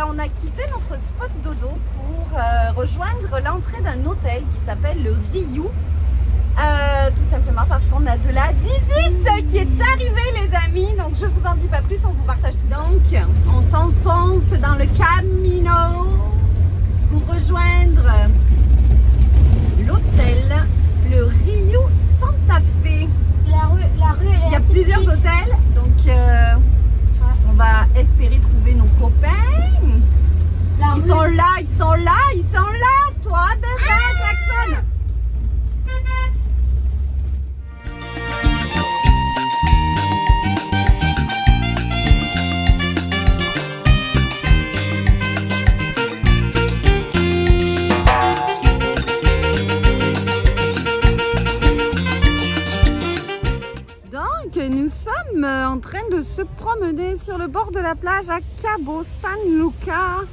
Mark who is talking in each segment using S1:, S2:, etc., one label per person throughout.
S1: On a quitté notre spot dodo pour rejoindre l'entrée d'un hôtel qui s'appelle le Ryu. Tout simplement parce qu'on a de la visite qui est arrivée, les amis. Donc je vous en dis pas plus, on vous partage tout ça. Donc on s'enfonce dans le Camino pour rejoindre l'hôtel, le Ryu Santa Fe.
S2: La rue
S1: il y a plusieurs hôtels, donc on va espérer trouver nos copains. Ils sont là, ils sont là, ils sont là. Toi, devant, Jackson. Donc, nous sommes en train de se promener sur le bord de la plage à Cabo San Lucas.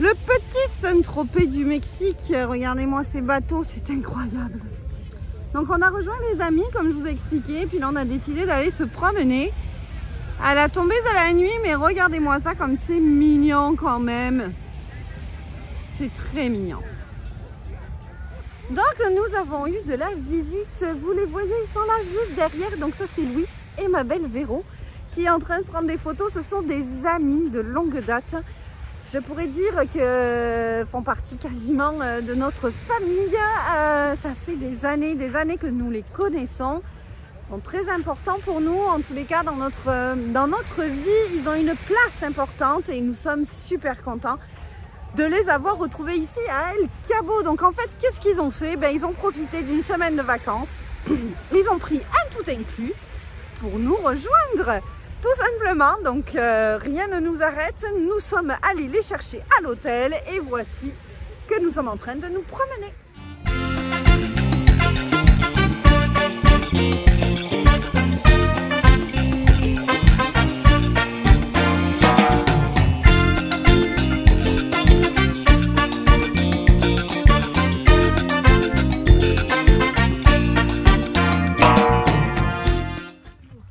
S1: Le petit Saint-Tropez du Mexique. Regardez-moi ces bateaux, c'est incroyable. Donc on a rejoint les amis comme je vous ai expliqué. Puis là on a décidé d'aller se promener à la tombée de la nuit. Mais regardez-moi ça comme c'est mignon quand même. C'est très mignon. Donc nous avons eu de la visite. Vous les voyez, ils sont là juste derrière. Donc ça c'est Louis et ma belle Véro qui est en train de prendre des photos. Ce sont des amis de longue date. Je pourrais dire que font partie quasiment de notre famille. Ça fait des années que nous les connaissons. Ils sont très importants pour nous. En tous les cas, dans notre vie, ils ont une place importante et nous sommes super contents de les avoir retrouvés ici à El Cabo. Donc en fait, qu'est-ce qu'ils ont fait? Ils ont profité d'une semaine de vacances. Ils ont pris un tout inclus pour nous rejoindre. Tout simplement, donc rien ne nous arrête, nous sommes allés les chercher à l'hôtel et voici que nous sommes en train de nous promener.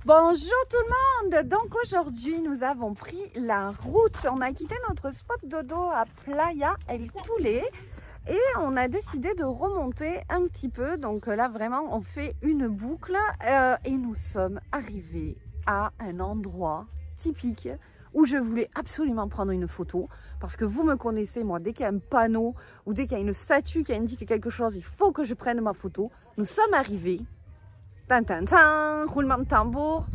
S1: Bonjour tout le monde! Donc aujourd'hui nous avons pris la route, on a quitté notre spot dodo à Playa El Toulé et on a décidé de remonter un petit peu. Donc là vraiment on fait une boucle et nous sommes arrivés à un endroit typique où je voulais absolument prendre une photo parce que vous me connaissez, moi dès qu'il y a un panneau ou dès qu'il y a une statue qui indique quelque chose, il faut que je prenne ma photo. Nous sommes arrivés. Tintin, roulement de tambour,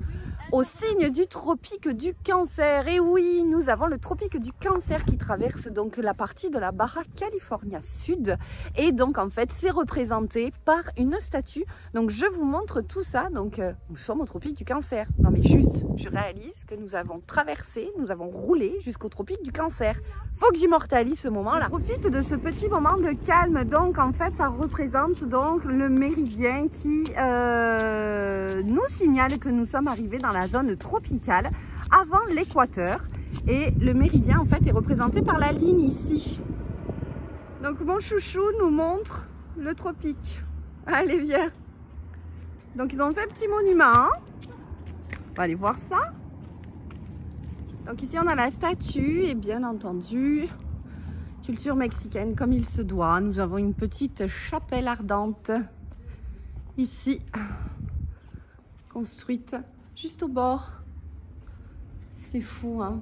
S1: au signe du tropique du Cancer. Et oui, nous avons le tropique du Cancer qui traverse donc la partie de la Baja California Sud. Et donc en fait, c'est représenté par une statue. Donc je vous montre tout ça. Donc nous sommes au tropique du Cancer. Non mais juste, je réalise que nous avons traversé, nous avons roulé jusqu'au tropique du Cancer. Faut que j'immortalise ce moment-là. Je profite de ce petit moment de calme. Donc en fait, ça représente donc le méridien qui nous signale que nous sommes arrivés dans la zone tropicale avant l'équateur. Et le méridien en fait est représenté par la ligne ici. Donc mon chouchou nous montre le tropique. Allez, viens. Donc ils ont fait un petit monument. On va aller voir ça. Donc ici on a la statue et bien entendu culture mexicaine comme il se doit. Nous avons une petite chapelle ardente ici, construite juste au bord. C'est fou, hein?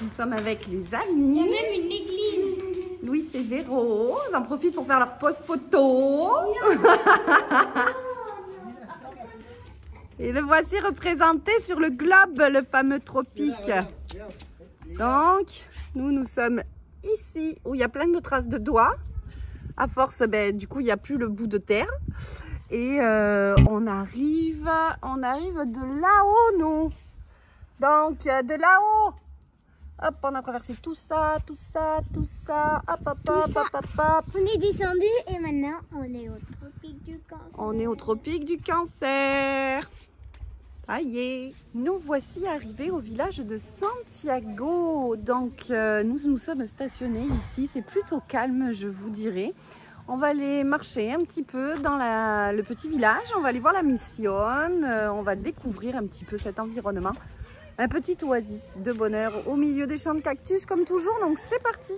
S1: Nous sommes avec les amis.
S2: Il y a même une église.
S1: Louis et Véro, ils en profitent pour faire leur pose photo. Et le voici représenté sur le globe, le fameux tropique. Donc, nous sommes ici où il y a plein de traces de doigts. À force, ben, du coup, il n'y a plus le bout de terre. Et on arrive de là-haut, nous. Donc, de là-haut. Hop, on a traversé tout ça. Hop, hop, hop.
S2: On est descendu et maintenant on est au tropique du Cancer.
S1: On est au tropique du Cancer. Ça y est. Nous voici arrivés au village de Santiago. Donc, nous sommes stationnés ici. C'est plutôt calme, je vous dirais. On va aller marcher un petit peu dans le petit village. On va aller voir la mission. On va découvrir un petit peu cet environnement. Un petit oasis de bonheur au milieu des champs de cactus comme toujours. Donc, c'est parti.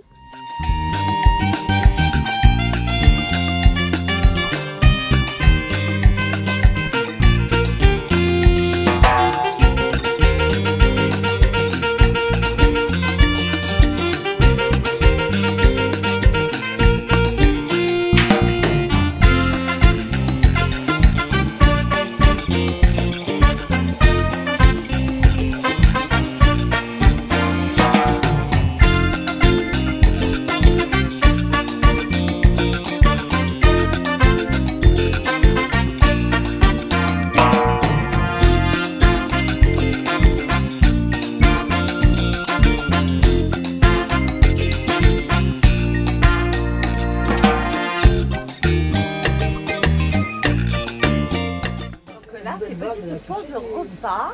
S1: Pause repas.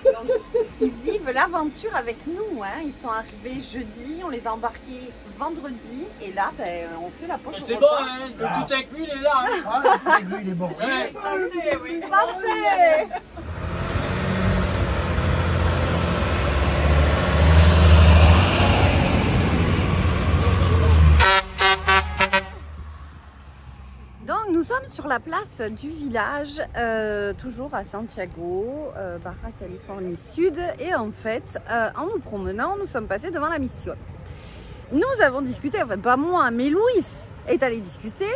S1: Donc, ils vivent l'aventure avec nous. Hein. Ils sont arrivés jeudi, on les a embarqués vendredi et là, ben, on fait la pause repas.
S3: C'est bon, hein, le tout inclus, il est là. Hein.
S4: Ah, le tout inclus, il est bon.
S3: Ouais.
S1: Santé, oui. Santé. Donc nous sommes sur la place du village, toujours à Santiago, Baja Californie Sud. Et en fait, en nous promenant, nous sommes passés devant la mission. Nous avons discuté, enfin pas moi, mais Louis est allé discuter.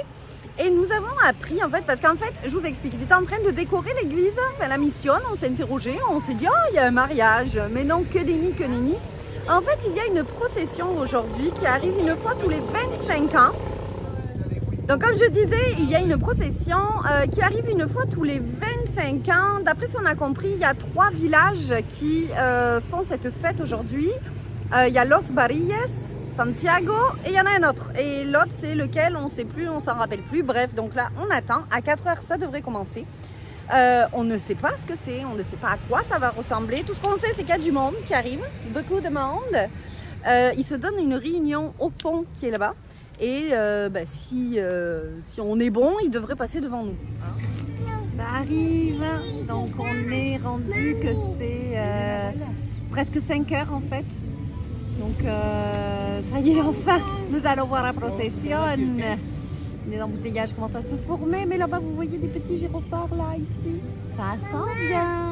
S1: Et nous avons appris, en fait, parce qu'en fait, je vous explique, ils étaient en train de décorer l'église, enfin la mission, on s'est interrogé, on s'est dit, oh, il y a un mariage, mais non, que nenni, que nenni. En fait, il y a une procession aujourd'hui qui arrive une fois tous les 25 ans. Donc comme je disais, il y a une procession qui arrive une fois tous les 25 ans. D'après ce qu'on a compris, il y a 3 villages qui font cette fête aujourd'hui. Il y a Los Barilles, Santiago et il y en a un autre. Et l'autre c'est lequel, on ne sait plus, on s'en rappelle plus. Bref, donc là on attend, à 4 h ça devrait commencer. On ne sait pas ce que c'est, on ne sait pas à quoi ça va ressembler. Tout ce qu'on sait c'est qu'il y a du monde qui arrive, beaucoup de monde. Ils se donnent une réunion au pont qui est là-bas. Et bah, si on est bon, il devrait passer devant nous. Ça arrive, donc on est rendu que c'est presque 5 h en fait. Donc ça y est, enfin, nous allons voir la procession. Les embouteillages commencent à se former, mais là-bas vous voyez des petits gyrophares là, ici. Ça sent bien.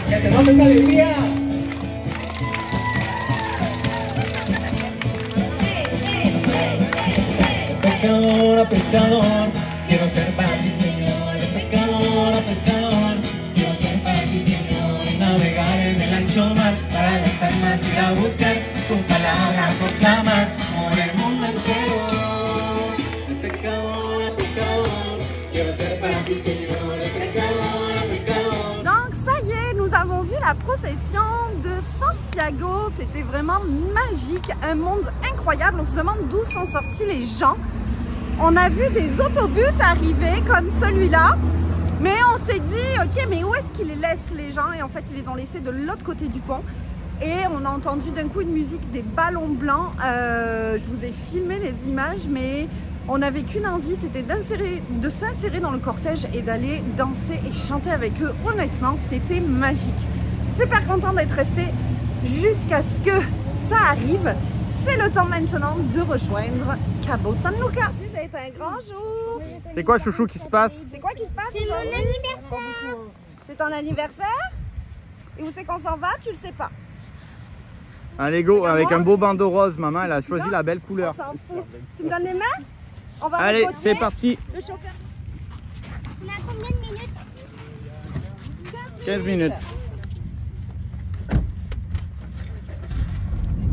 S4: ¡Que se note esa alegría! Pescador a pescador, quiero ser para ti, Señor. De pescador a pescador, quiero ser para ti, Señor. Y navegar en el ancho mar, para las almas ir a buscar su palabra, proclamar por el mundo entero. De pescador a pescador, quiero ser para ti, Señor. De pescador a pescador.
S1: Donc ça y est, nous avons vu la procession de Santiago. C'était vraiment magique, un monde incroyable. On se demande d'où sont sortis les gens. On a vu des autobus arriver comme celui-là, mais on s'est dit, ok, mais où est-ce qu'ils les laissent les gens? Et en fait, ils les ont laissés de l'autre côté du pont. Et on a entendu d'un coup une musique, des ballons blancs. Je vous ai filmé les images, mais on n'avait qu'une envie, c'était de s'insérer dans le cortège et d'aller danser et chanter avec eux. Honnêtement, c'était magique. Super content d'être resté jusqu'à ce que ça arrive. c'est le temps maintenant de rejoindre Cabo San Luca. C'est un grand jour.
S3: C'est quoi, chouchou, qui se passe?
S1: C'est quoi qui se passe?
S2: C'est mon anniversaire.
S1: C'est ton anniversaire? Et où c'est qu'on s'en va? Tu le sais pas.
S3: Un Lego avec un beau bandeau rose. Maman, elle a choisi la belle
S1: On
S3: couleur.
S1: s'en fout. Tu me donnes les mains? On va
S3: Allez,
S1: avec
S3: c'est parti.
S1: Le chauffeur.
S2: On a combien de minutes?
S3: 15 minutes.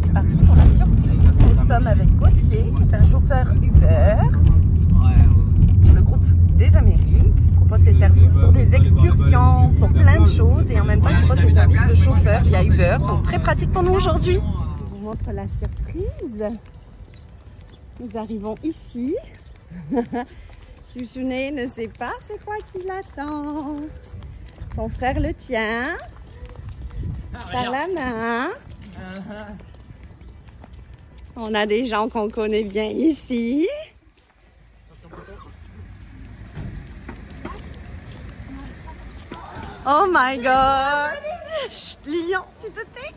S1: C'est parti pour la surprise. Nous sommes avec Gauthier, qui est un chauffeur Uber sur le groupe des Amériques, qui propose ses services pour des excursions, pour plein de choses, et en même temps il propose ses services de chauffeur via Uber, donc très pratique pour nous aujourd'hui. Je vous montre la surprise. Nous arrivons ici. Chouchounet ne sait pas c'est quoi qui l'attend. Son frère le tient par la main. On a des gens qu'on connaît bien ici. Oh my god! Chut, Lilian, tu te tais?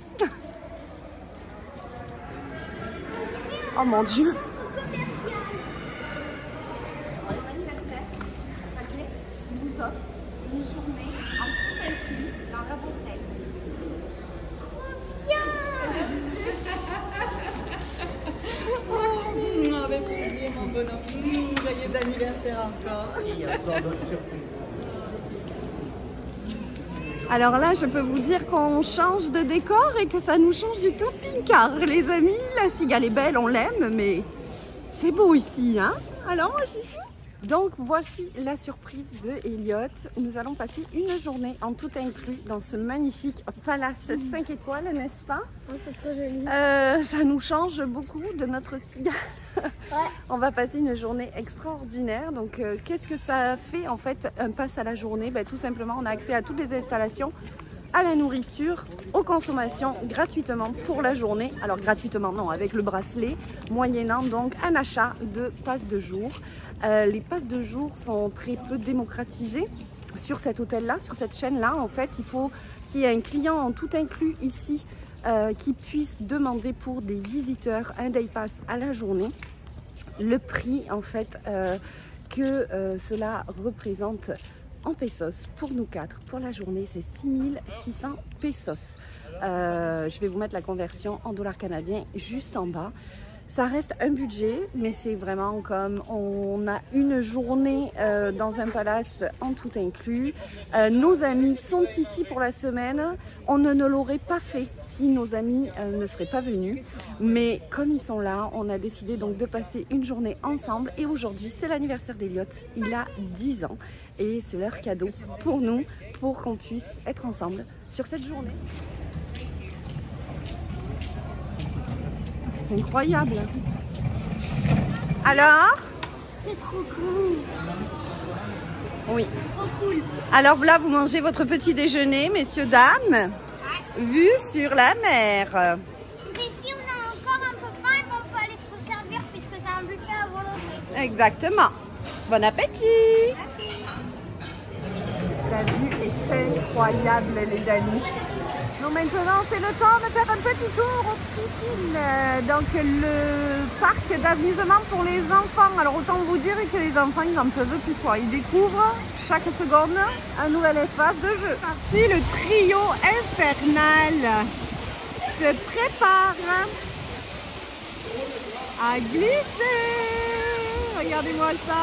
S1: Oh mon Dieu! Nous offre une journée en tout inclus dans leur hôtel.
S5: Avec plaisir, mon bonhomme. Joyeux anniversaire encore.
S1: Alors là, je peux vous dire qu'on change de décor et que ça nous change du camping-car, les amis. La cigale est belle, on l'aime, mais c'est beau ici, hein? Alors, moi, j'y suis. Donc, voici la surprise de Elliot. Nous allons passer une journée en tout inclus dans ce magnifique palace 5 étoiles, n'est-ce pas?
S2: Oh, c'est trop joli.
S1: Ça nous change beaucoup de notre cigale. On va passer une journée extraordinaire. Donc, qu'est-ce que ça fait en fait un pass à la journée? Tout simplement, on a accès à toutes les installations, à la nourriture, aux consommations gratuitement pour la journée. Alors gratuitement non, avec le bracelet, moyennant donc un achat de passes de jour. Les passes de jour sont très peu démocratisées sur cet hôtel-là, sur cette chaîne-là. En fait, il faut qu'il y ait un client en tout inclus ici qui puisse demander pour des visiteurs un day pass à la journée. Le prix en fait que cela représente en pesos pour nous quatre pour la journée, c'est 6600 pesos. Je vais vous mettre la conversion en dollars canadiens juste en bas. Ça reste un budget, mais c'est vraiment comme on a une journée dans un palace en tout inclus. Nos amis sont ici pour la semaine. On ne l'aurait pas fait si nos amis ne seraient pas venus. Mais comme ils sont là, on a décidé donc de passer une journée ensemble. Et aujourd'hui, c'est l'anniversaire d'Elliot. Il a 10 ans et c'est leur cadeau pour nous, pour qu'on puisse être ensemble sur cette journée. C'est incroyable. Alors?
S2: C'est trop cool.
S1: Oui.
S2: Trop cool.
S1: Alors là, vous mangez votre petit déjeuner, messieurs, dames, vue sur la mer.
S2: Ici, on a encore un peu faim et on peut aller se resservir puisque c'est un buffet à volonté.
S1: Exactement. Bon appétit. La vue est incroyable, les amis. Donc maintenant, c'est le temps de faire un petit tour aux piscines. Donc le parc d'amusement pour les enfants. Alors autant vous dire que les enfants, ils n'en peuvent plus quoi. Ils découvrent chaque seconde un nouvel espace de jeu. Si le trio infernal se prépare à glisser. Regardez-moi ça.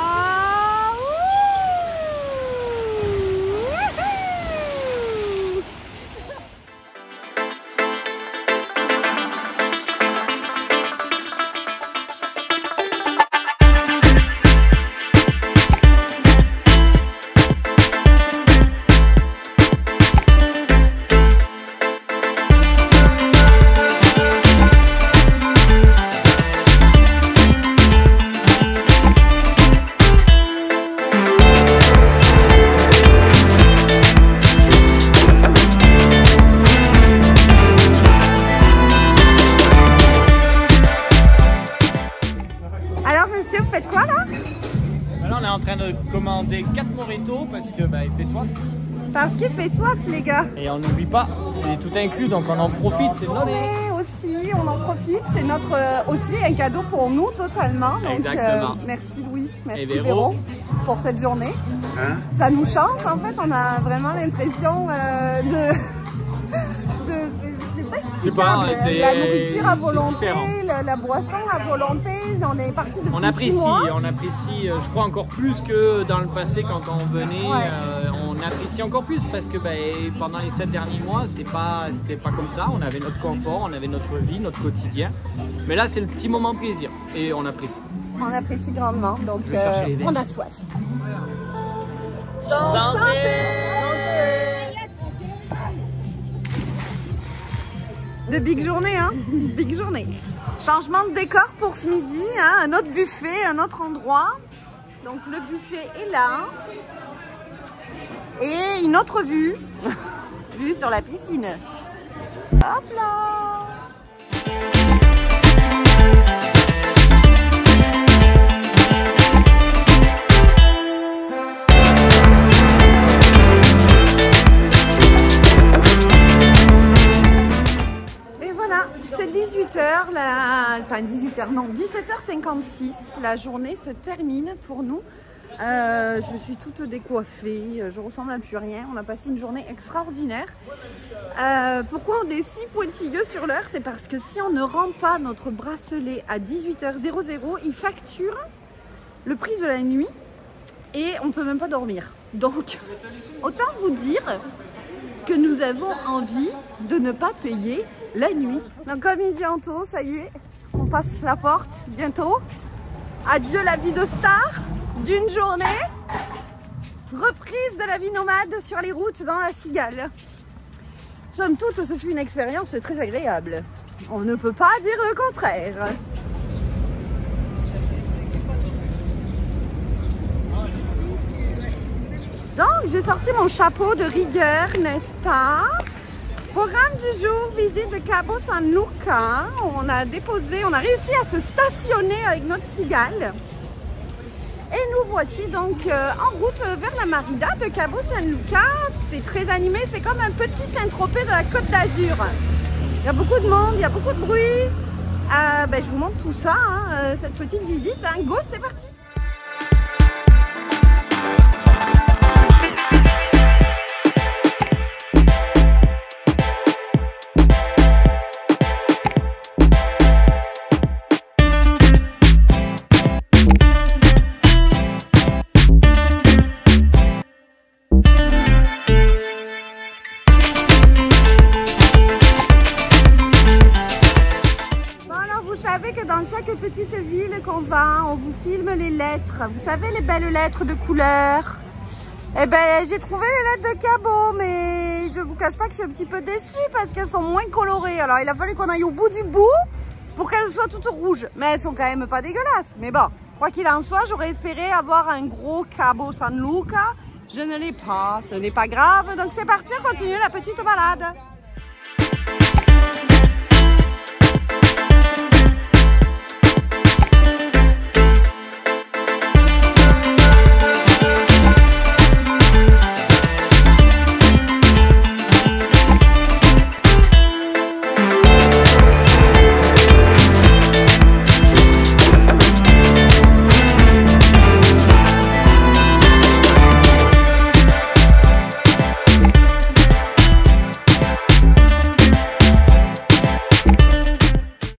S3: En train de commander 4 mojitos parce que il fait soif.
S1: Parce qu'il fait soif, les gars.
S3: Et on n'oublie pas, c'est tout inclus, donc on en profite, c'est notre.
S1: Mais aussi, on en profite. C'est notre aussi un cadeau pour nous totalement. Donc,
S3: exactement.
S1: Merci Louis, merci
S3: Véro.
S1: Véro pour cette journée.
S3: Hein?
S1: Ça nous change en fait, on a vraiment l'impression
S3: Je sais pas, c'est
S1: la nourriture à volonté,
S3: différent.
S1: la boisson à volonté, on est parti depuis
S3: On apprécie,
S1: 6 mois.
S3: on apprécie, je crois encore plus que dans le passé quand on venait,
S1: Ouais.
S3: on apprécie encore plus parce que pendant les 7 derniers mois, c'était pas comme ça, on avait notre confort, on avait notre vie, notre quotidien. Mais là, c'est le petit moment plaisir et on apprécie.
S1: On apprécie grandement, donc
S3: Je vais chercher les
S1: on
S3: verres.
S1: a soif.
S3: Santé!
S1: De big journée, hein? Big journée. Changement de décor pour ce midi, hein? Un autre buffet, un autre endroit. Donc le buffet est là. Et une autre vue. Vue sur la piscine. Hop là! C'est 18h, enfin 18h, non, 17h56, la journée se termine pour nous. Je suis toute décoiffée, je ressemble à plus rien, on a passé une journée extraordinaire. Pourquoi on est si pointilleux sur l'heure? C'est parce que si on ne rend pas notre bracelet à 18h00, il facture le prix de la nuit et on ne peut même pas dormir. Donc, autant vous dire que nous avons envie de ne pas payer la nuit. Donc comme il dit Anto, ça y est, on passe la porte bientôt. Adieu la vie de star d'une journée. Reprise de la vie nomade sur les routes dans la Cigale. Somme toute, ce fut une expérience très agréable. On ne peut pas dire le contraire. Donc j'ai sorti mon chapeau de rigueur, n'est-ce pas? Programme du jour, visite de Cabo San Lucas. On a réussi à se stationner avec notre cigale. Et nous voici donc en route vers la marina de Cabo San Lucas. C'est très animé, c'est comme un petit Saint-Tropez de la Côte d'Azur. Il y a beaucoup de monde, il y a beaucoup de bruit. Je vous montre tout ça, hein, cette petite visite. Hein. Go, c'est parti! Dans chaque petite ville qu'on va, on vous filme les lettres. Vous savez, les belles lettres de couleur. Eh ben, j'ai trouvé les lettres de Cabo, mais je vous cache pas que je suis un petit peu déçue parce qu'elles sont moins colorées. Alors, il a fallu qu'on aille au bout du bout pour qu'elles soient toutes rouges. Mais elles sont quand même pas dégueulasses. Mais bon, quoi qu'il en soit, j'aurais espéré avoir un gros Cabo San Lucas. Je ne l'ai pas, ce n'est pas grave. Donc, c'est parti, on continue la petite balade.